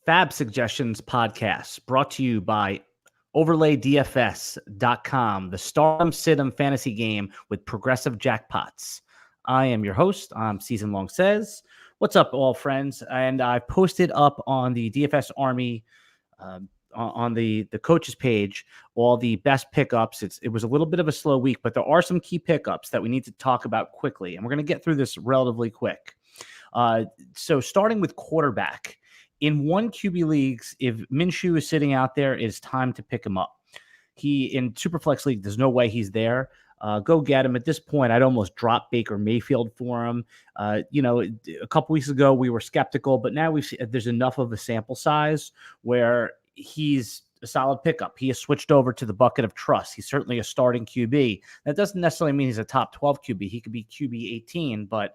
Fab Suggestions podcast brought to you by OverlayDFS.com, the Stardom Situm fantasy game with progressive jackpots. I am your host. I'm Season Long Sez. What's up, all friends? And I posted up on the DFS Army on the coaches page all the best pickups. It was a little bit of a slow week, but there are some key pickups that we need to talk about quickly, and we're going to get through this relatively quick. So starting with quarterback. In one QB leagues, if Minshew is sitting out there, it's time to pick him up. In Superflex League, there's no way he's there. Go get him. At this point, I'd almost drop Baker Mayfield for him. A couple weeks ago, we were skeptical, but now there's enough of a sample size where he's a solid pickup. He has switched over to the bucket of trust. He's certainly a starting QB. That doesn't necessarily mean he's a top 12 QB. He could be QB 18, but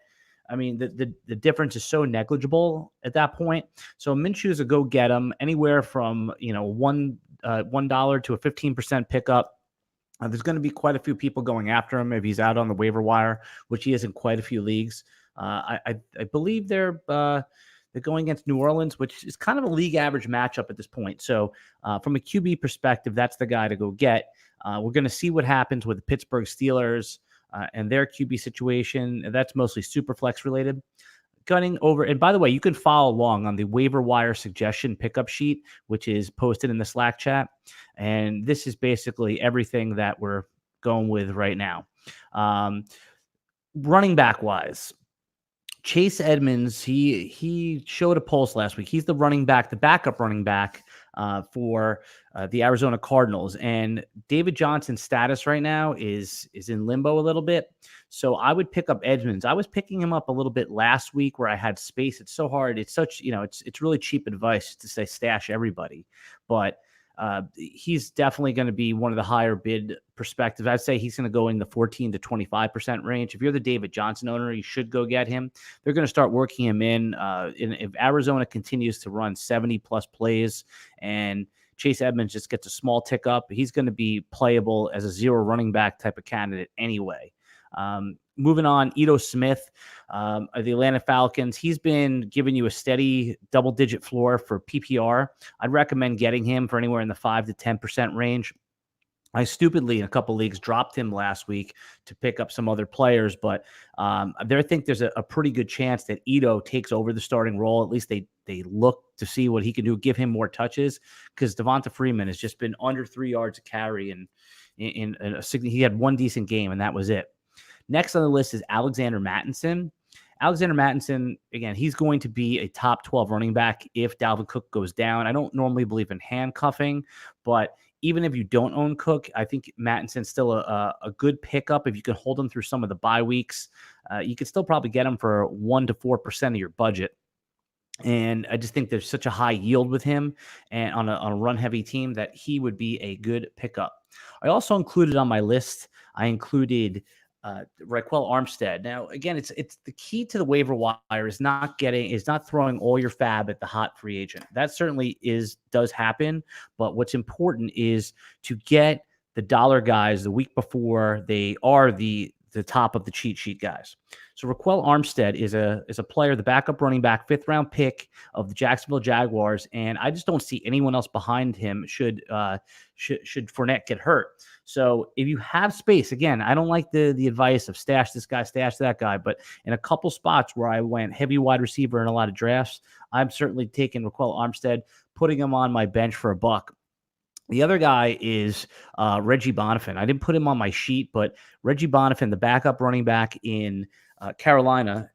I mean, the difference is so negligible at that point. So Minshew is a go get him anywhere from, $1 to a 15% pickup. There's going to be quite a few people going after him if he's out on the waiver wire, which he is in quite a few leagues. I believe they're going against New Orleans, which is kind of a league average matchup at this point. So from a QB perspective, that's the guy to go get. We're going to see what happens with the Pittsburgh Steelers and their QB situation. That's mostly Superflex related. Gunning over, and by the way, you can follow along on the waiver wire suggestion pickup sheet, which is posted in the Slack chat. And this is basically everything that we're going with right now. Running back wise, Chase Edmonds, he showed a pulse last week. He's the backup running back for the Arizona Cardinals. And David Johnson's status right now is in limbo a little bit. So I would pick up Edmonds. I was picking him up a little bit last week where I had space. It's so hard. It's such, it's really cheap advice to say stash everybody. But he's definitely going to be one of the higher bid perspectives. I'd say he's going to go in the 14 to 25% range. If you're the David Johnson owner, you should go get him. They're going to start working him in. If Arizona continues to run 70 plus plays and Chase Edmonds just gets a small tick up, he's going to be playable as a zero running back type of candidate anyway. Moving on, Ito Smith, the Atlanta Falcons. He's been giving you a steady double-digit floor for PPR. I'd recommend getting him for anywhere in the 5 to 10% range. I stupidly, in a couple leagues, dropped him last week to pick up some other players, but I think there's a pretty good chance that Ito takes over the starting role. At least they look to see what he can do, give him more touches, because Devonta Freeman has just been under 3 yards a carry, and he had one decent game, and that was it. Next on the list is Alexander Mattison. Alexander Mattison, again, he's going to be a top 12 running back if Dalvin Cook goes down. I don't normally believe in handcuffing, but even if you don't own Cook, I think Mattison's still a good pickup. If you can hold him through some of the bye weeks, you can still probably get him for 1 to 4% of your budget. And I just think there's such a high yield with him and on a run-heavy team that he would be a good pickup. I also included on my list, Raquel Armstead. Now, again, it's the key to the waiver wire is not throwing all your fab at the hot free agent. That certainly does happen, but what's important is to get the dollar guys the week before they are the top of the cheat sheet guys. So Raquel Armstead is a player, the backup running back, 5th round pick of the Jacksonville Jaguars, and I just don't see anyone else behind him should Fournette get hurt. So if you have space, again, I don't like the advice of stash this guy, stash that guy, but in a couple spots where I went heavy wide receiver in a lot of drafts, I'm certainly taking Raquel Armstead, putting him on my bench for $1. The other guy is Reggie Bonifant. I didn't put him on my sheet, but Reggie Bonifant, the backup running back in Carolina,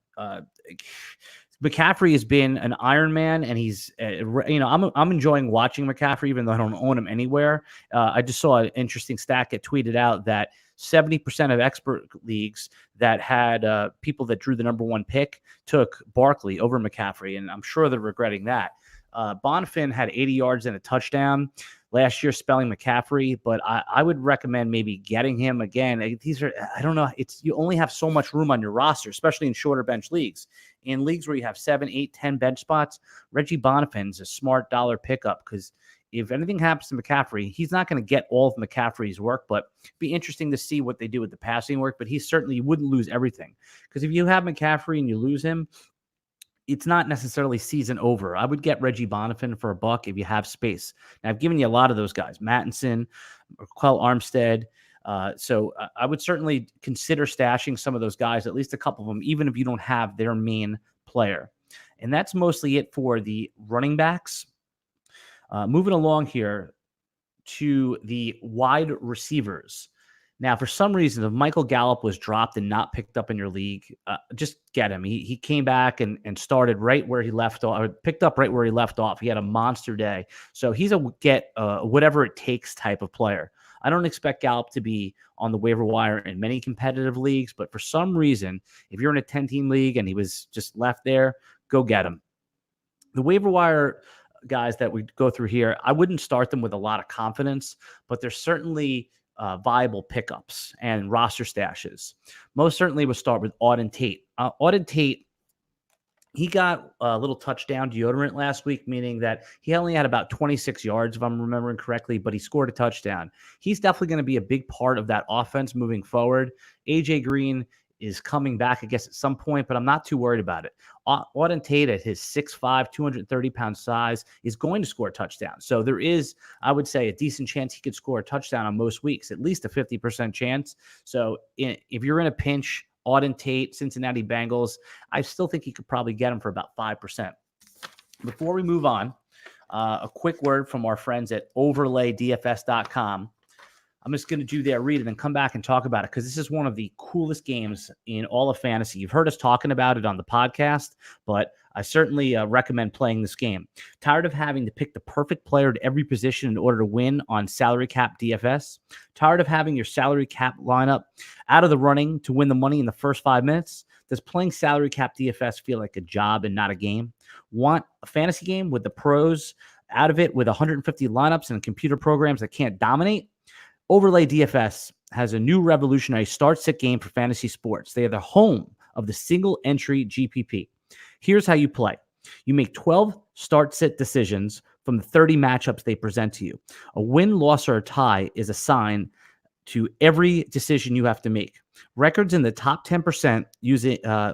McCaffrey has been an Iron Man, and he's, I'm enjoying watching McCaffrey, even though I don't own him anywhere. I just saw an interesting stat get tweeted out that 70% of expert leagues that had people that drew the number 1 pick took Barkley over McCaffrey, and I'm sure they're regretting that. Bonifant had 80 yards and a touchdown last year, spelling McCaffrey, but I would recommend maybe getting him again. I don't know. You only have so much room on your roster, especially in shorter bench leagues. In leagues where you have 7, 8, 10 bench spots, Reggie Bonifant's a smart dollar pickup because if anything happens to McCaffrey, he's not going to get all of McCaffrey's work, but it'd be interesting to see what they do with the passing work. But you wouldn't lose everything, because if you have McCaffrey and you lose him, it's not necessarily season over. I would get Reggie Bonifant for $1 if you have space. Now, I've given you a lot of those guys, Mattinson, Quell Armstead. So I would certainly consider stashing some of those guys, at least a couple of them, even if you don't have their main player. And that's mostly it for the running backs. Moving along here to the wide receivers. Now, for some reason, if Michael Gallup was dropped and not picked up in your league, just get him. He came back and started right where he left off, or picked up right where he left off. He had a monster day. So he's a get whatever it takes type of player. I don't expect Gallup to be on the waiver wire in many competitive leagues, but for some reason, if you're in a 10-team league and he was just left there, go get him. The waiver wire guys that we go through here, I wouldn't start them with a lot of confidence, but they're certainly viable pickups and roster stashes. Most certainly would start with Auden Tate. Auden Tate, he got a little touchdown deodorant last week, meaning that he only had about 26 yards, if I'm remembering correctly, but he scored a touchdown. He's definitely going to be a big part of that offense moving forward. AJ Green is coming back, I guess, at some point, but I'm not too worried about it. Auden Tate at his 6'5", 230-pound size is going to score a touchdown. So there is, I would say, a decent chance he could score a touchdown on most weeks, at least a 50% chance. So if you're in a pinch, Auden Tate, Cincinnati Bengals, I still think you could probably get him for about 5%. Before we move on, a quick word from our friends at overlaydfs.com. I'm just going to do their read and then come back and talk about it because this is one of the coolest games in all of fantasy. You've heard us talking about it on the podcast, but I certainly recommend playing this game. Tired of having to pick the perfect player at every position in order to win on salary cap DFS? Tired of having your salary cap lineup out of the running to win the money in the first 5 minutes? Does playing salary cap DFS feel like a job and not a game? Want a fantasy game with the pros out of it with 150 lineups and computer programs that can't dominate? Overlay DFS has a new revolutionary start-sit game for fantasy sports. They are the home of the single-entry GPP. Here's how you play. You make 12 start-sit decisions from the 30 matchups they present to you. A win, loss, or a tie is assigned to every decision you have to make. Records in the top 10%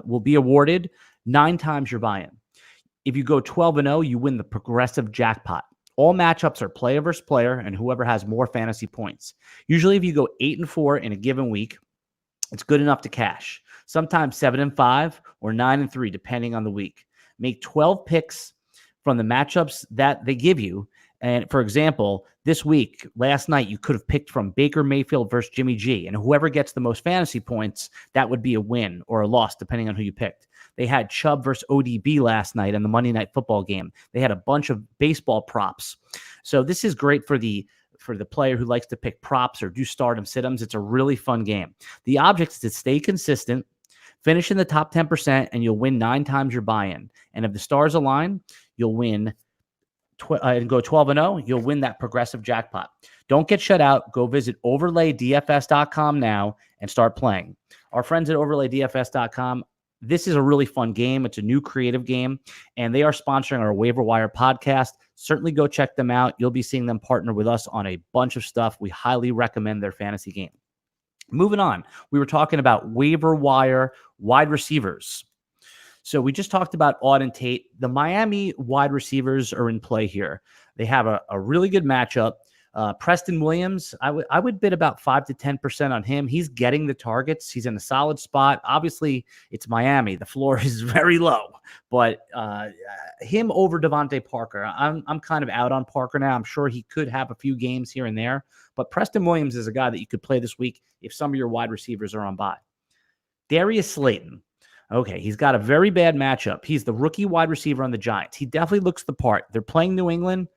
will be awarded 9 times your buy-in. If you go 12-0, you win the progressive jackpot. All matchups are player versus player, and whoever has more fantasy points. Usually, if you go 8-4 in a given week, it's good enough to cash. Sometimes 7-5 or 9-3, depending on the week. Make 12 picks from the matchups that they give you. And for example, this week, last night, you could have picked from Baker Mayfield versus Jimmy G. And whoever gets the most fantasy points, that would be a win or a loss, depending on who you picked. They had Chubb versus ODB last night in the Monday Night Football game. They had a bunch of baseball props. So this is great for the player who likes to pick props or do start-em, sit-ems. It's a really fun game. The object is to stay consistent, finish in the top 10%, and you'll win 9 times your buy-in. And if the stars align, you'll win and go 12-0, you'll win that progressive jackpot. Don't get shut out. Go visit overlaydfs.com now and start playing. Our friends at overlaydfs.com, this is a really fun game. It's a new creative game, and they are sponsoring our Waiver Wire podcast. Certainly go check them out. You'll be seeing them partner with us on a bunch of stuff. We highly recommend their fantasy game. Moving on, we were talking about Waiver Wire wide receivers. So we just talked about Auden Tate. The Miami wide receivers are in play here. They have a really good matchup. Preston Williams, I would bid about 5 to 10% on him. He's getting the targets. He's in a solid spot. Obviously, it's Miami. The floor is very low, but him over Devontae Parker. I'm kind of out on Parker now. I'm sure he could have a few games here and there, but Preston Williams is a guy that you could play this week if some of your wide receivers are on bye. Darius Slayton. Okay, he's got a very bad matchup. He's the rookie wide receiver on the Giants. He definitely looks the part. They're playing New England.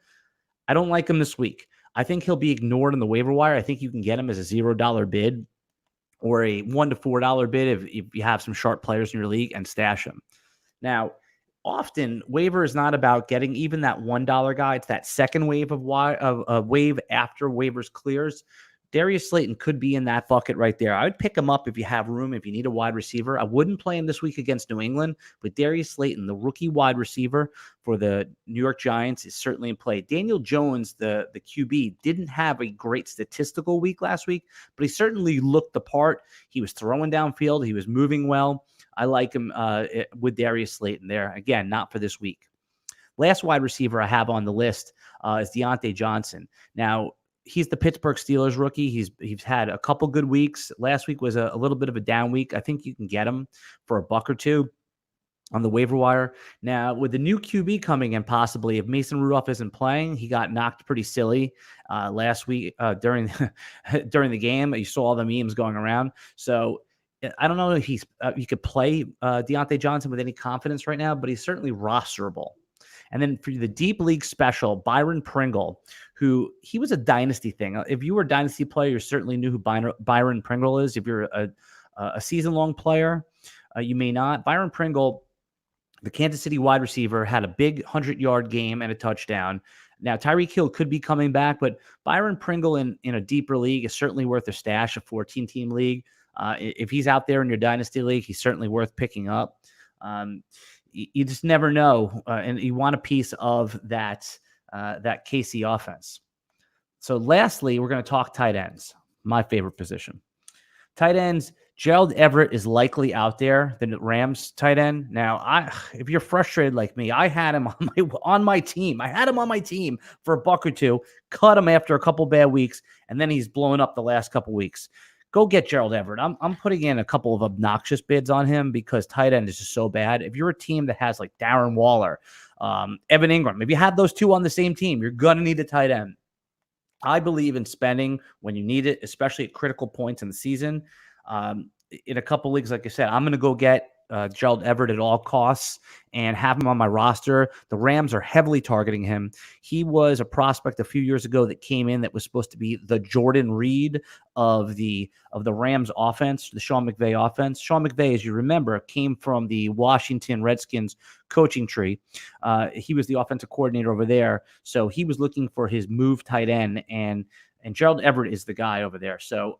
I don't like him this week. I think he'll be ignored on the waiver wire. I think you can get him as a $0 bid or a $1 to $4 bid if you have some sharp players in your league and stash him. Now, often waiver is not about getting even that $1 guy. It's that second wave of wave after waivers clears. Darius Slayton could be in that bucket right there. I would pick him up if you have room, if you need a wide receiver. I wouldn't play him this week against New England, but Darius Slayton, the rookie wide receiver for the New York Giants, is certainly in play. Daniel Jones, the QB, didn't have a great statistical week last week, but he certainly looked the part. He was throwing downfield. He was moving well. I like him with Darius Slayton there. Again, not for this week. Last wide receiver I have on the list is Deontay Johnson. Now, he's the Pittsburgh Steelers rookie. He's had a couple good weeks. Last week was a little bit of a down week. I think you can get him for $1 or $2 on the waiver wire. Now, with the new QB coming in, possibly, if Mason Rudolph isn't playing, he got knocked pretty silly last week during the game. You saw all the memes going around. So I don't know if you could play Deontay Johnson with any confidence right now, but he's certainly rosterable. And then for the deep league special, Byron Pringle, who he was a dynasty thing. If you were a dynasty player, you certainly knew who Byron Pringle is. If you're a season-long player, you may not. Byron Pringle, the Kansas City wide receiver, had a big 100-yard game and a touchdown. Now, Tyreek Hill could be coming back, but Byron Pringle in a deeper league is certainly worth a stash, a 14-team league. If he's out there in your dynasty league, he's certainly worth picking up. You just never know, and you want a piece of that KC offense. So lastly, we're going to talk tight ends, my favorite position. Tight ends, Gerald Everett is likely out there, the Rams tight end. Now, if you're frustrated like me, I had him on my team. I had him on my team for $1 or $2, cut him after a couple bad weeks, and then he's blown up the last couple weeks. Go get Gerald Everett. I'm putting in a couple of obnoxious bids on him because tight end is just so bad. If you're a team that has like Darren Waller, Evan Ingram, if you have those two on the same team, you're going to need a tight end. I believe in spending when you need it, especially at critical points in the season. In a couple leagues, like I said, I'm going to go get Gerald Everett at all costs and have him on my roster. The Rams are heavily targeting him. He was a prospect a few years ago that came in that was supposed to be the Jordan Reed of the Rams offense, the Sean McVay offense. Sean McVay, as you remember, came from the Washington Redskins coaching tree. He was the offensive coordinator over there, so he was looking for his move tight end, and Gerald Everett is the guy over there. So,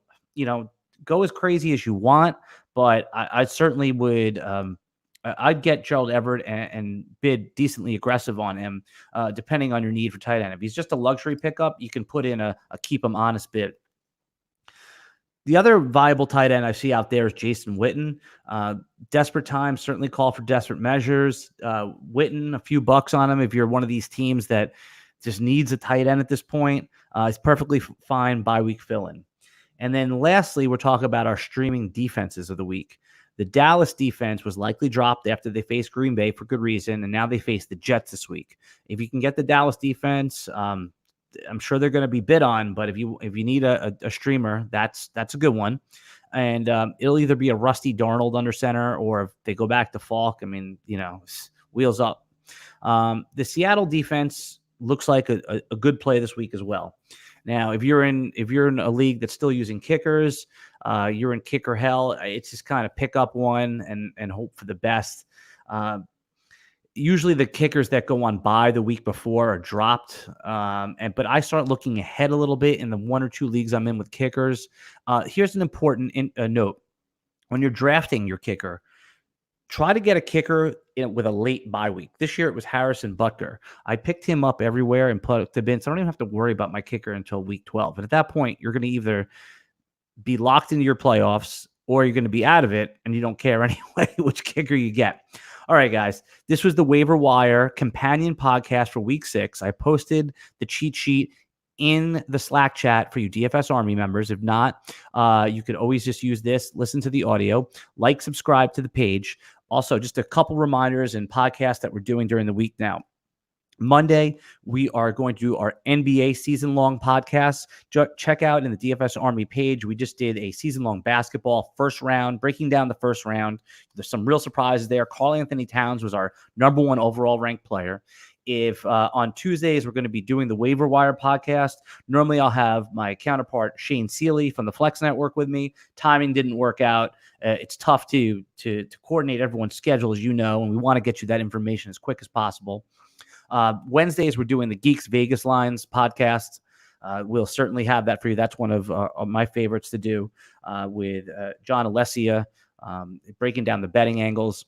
go as crazy as you want, but I certainly would. I'd get Gerald Everett and bid decently aggressive on him, depending on your need for tight end. If he's just a luxury pickup, you can put in a keep him honest bid. The other viable tight end I see out there is Jason Witten. Desperate times certainly call for desperate measures. Witten, a few bucks on him if you're one of these teams that just needs a tight end at this point. It's perfectly fine bye-week fill-in. And then lastly, we're talking about our streaming defenses of the week. The Dallas defense was likely dropped after they faced Green Bay for good reason, and now they face the Jets this week. If you can get the Dallas defense, I'm sure they're going to be bid on, but if you need a streamer, that's a good one. And it'll either be a Rusty Darnold under center, or if they go back to Falk, wheels up. The Seattle defense looks like a good play this week as well. Now, if you're in a league that's still using kickers, you're in kicker hell. It's just kind of pick up one and hope for the best. Usually the kickers that go on bye the week before are dropped. But I start looking ahead a little bit in the 1 or 2 leagues I'm in with kickers. Here's an important note. When you're drafting your kicker, try to get a kicker with a late bye week. This year it was Harrison Butker. I picked him up everywhere and put the bin, so I don't even have to worry about my kicker until week 12. And at that point, you're going to either be locked into your playoffs or you're going to be out of it, and you don't care anyway which kicker you get. All right, guys, this was the Waiver Wire companion podcast for week 6. I posted the cheat sheet in the Slack chat for you DFS Army members. If not, you could always just use this, listen to the audio, subscribe to the page. Also, just a couple reminders and podcasts that we're doing during the week now. Monday, we are going to do our NBA season-long podcast. Check out in the DFS Army page. We just did a season-long basketball first round, breaking down the first round. There's some real surprises there. Karl-Anthony Towns was our number 1 overall ranked player. If on Tuesdays, we're going to be doing the Waiver Wire podcast. Normally, I'll have my counterpart, Shane Seeley from the Flex Network with me. Timing didn't work out. It's tough to coordinate everyone's schedule, as you know, and we want to get you that information as quick as possible. Wednesdays, we're doing the Geeks Vegas Lines podcast. We'll certainly have that for you. That's one of my favorites to do with John Alessia, breaking down the betting angles.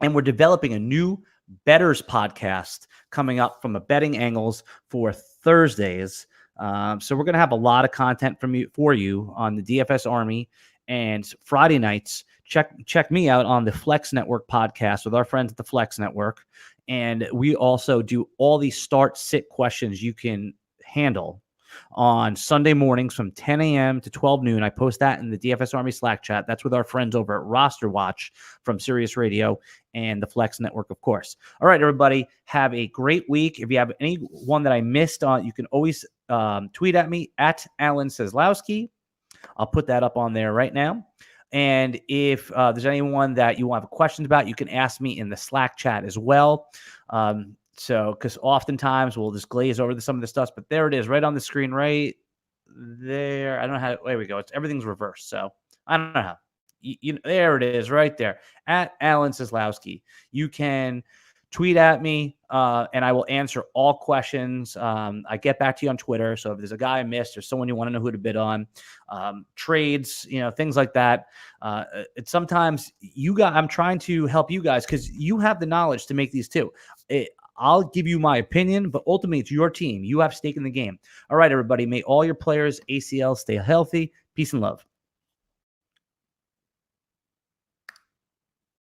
And we're developing a new Bettors podcast coming up from a betting angles for Thursdays. So we're going to have a lot of content for you on the DFS Army And Friday nights, check me out on the Flex Network podcast with our friends at the Flex Network. And we also do all these start sit questions you can handle on Sunday mornings from 10 a.m. to 12 noon. I post that in the DFS Army Slack chat. That's with our friends over at Roster Watch from Sirius Radio and the Flex Network, of course. All right, everybody, have a great week. If you have any one that I missed on, you can always tweet at me at Alan Seslowski. I'll put that up on there right now. And if there's anyone that you want to have questions about, you can ask me in the Slack chat as well. So, because oftentimes we'll just glaze over some of the stuff, but there it is right on the screen right there. I don't know how, there we go. Everything's reversed. So I don't know how. There it is right there at Alan Seslowski. You can tweet at me and I will answer all questions. I get back to you on Twitter. So if there's a guy I missed or someone you want to know who to bid on, trades, things like that. It's sometimes I'm trying to help you guys because you have the knowledge to make these too. I'll give you my opinion, but ultimately it's your team. You have stake in the game. All right, everybody. May all your players, ACL, stay healthy. Peace and love.